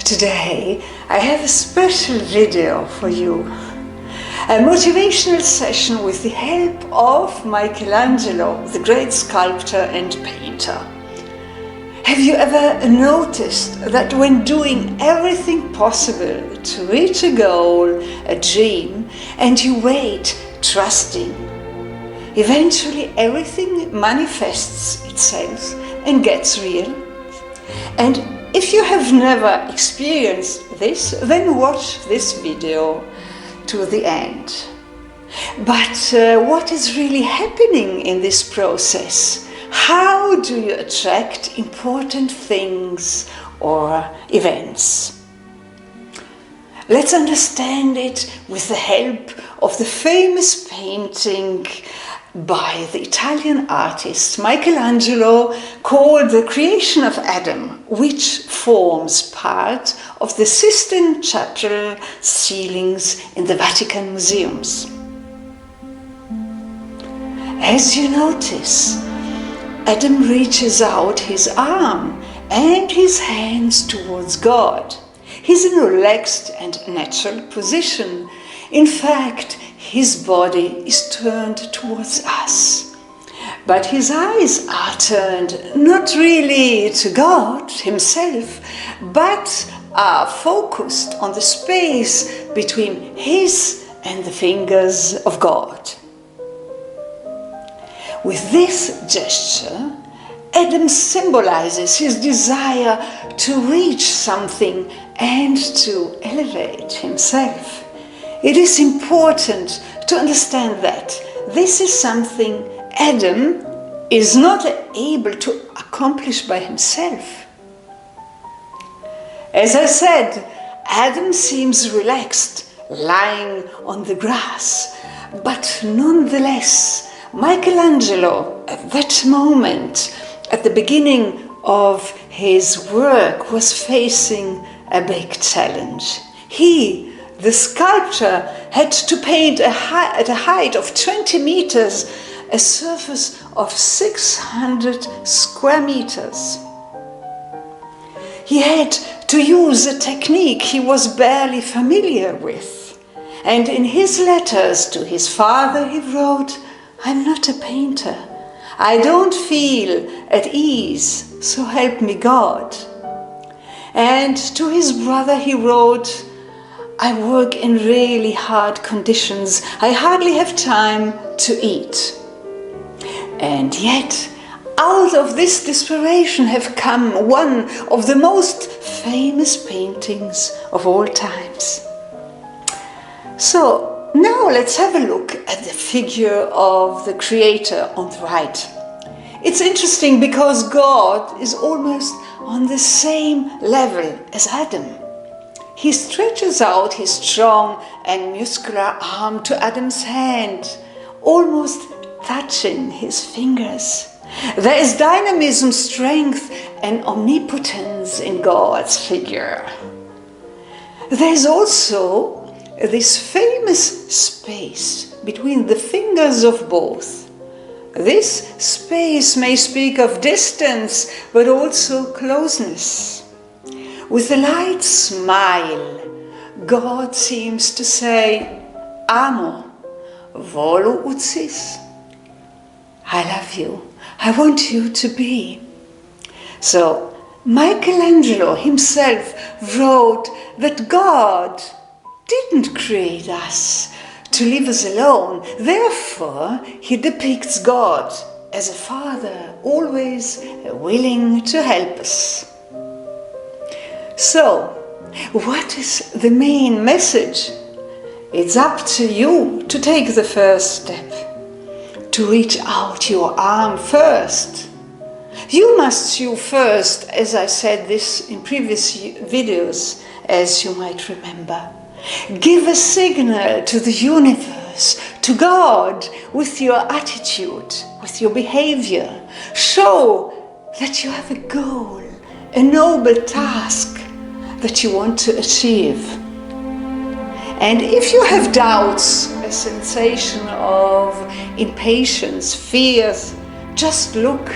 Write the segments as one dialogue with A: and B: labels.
A: Today I have a special video for you. A motivational session with the help of Michelangelo, the great sculptor and painter. Have you ever noticed that when doing everything possible to reach a goal, a dream, and you wait, trusting, eventually everything manifests itself and gets real? And if you have never experienced this, then watch this video to the end. But what is really happening in this process? How do you attract important things or events? Let's understand it with the help of the famous painting by the Italian artist Michelangelo called The Creation of Adam, which forms part of the Sistine Chapel ceilings in the Vatican Museums. As you notice, Adam reaches out his arm and his hands towards God. He's in a relaxed and natural position. In fact, his body is turned towards us. But his eyes are turned not really to God himself, but are focused on the space between his and the fingers of God. With this gesture, Adam symbolizes his desire to reach something and to elevate himself. It is important to understand that this is something Adam is not able to accomplish by himself. As I said, Adam seems relaxed, lying on the grass, but nonetheless, Michelangelo, at that moment, at the beginning of his work, was facing a big challenge. He, the sculptor, had to paint at a height of 20 meters, a surface of 600 square meters. He had to use a technique he was barely familiar with. And in his letters to his father, he wrote, "I'm not a painter. I don't feel at ease, so help me God." And to his brother he wrote, "I work in really hard conditions. I hardly have time to eat." And yet, out of this desperation have come one of the most famous paintings of all times. So, now let's have a look at the figure of the Creator on the right. It's interesting because God is almost on the same level as Adam. He stretches out his strong and muscular arm to Adam's hand, almost touching his fingers. There is dynamism, strength, and omnipotence in God's figure. There is also this famous space between the fingers of both. This space may speak of distance, but also closeness. With a light smile, God seems to say, "Amo, volu utsis." I love you. I want you to be. So, Michelangelo himself wrote that God didn't create us to leave us alone. Therefore, he depicts God as a father, always willing to help us. So, what is the main message? It's up to you to take the first step, to reach out your arm first. You must choose first, as I said this in previous videos, as you might remember. Give a signal to the universe, to God, with your attitude, with your behavior. Show that you have a goal, a noble task that you want to achieve. And if you have doubts, a sensation of impatience, fears, just look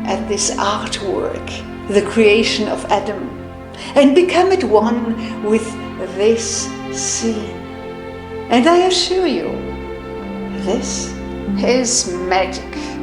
A: at this artwork, the creation of Adam. and become at one with this scene. And I assure you, this is magic.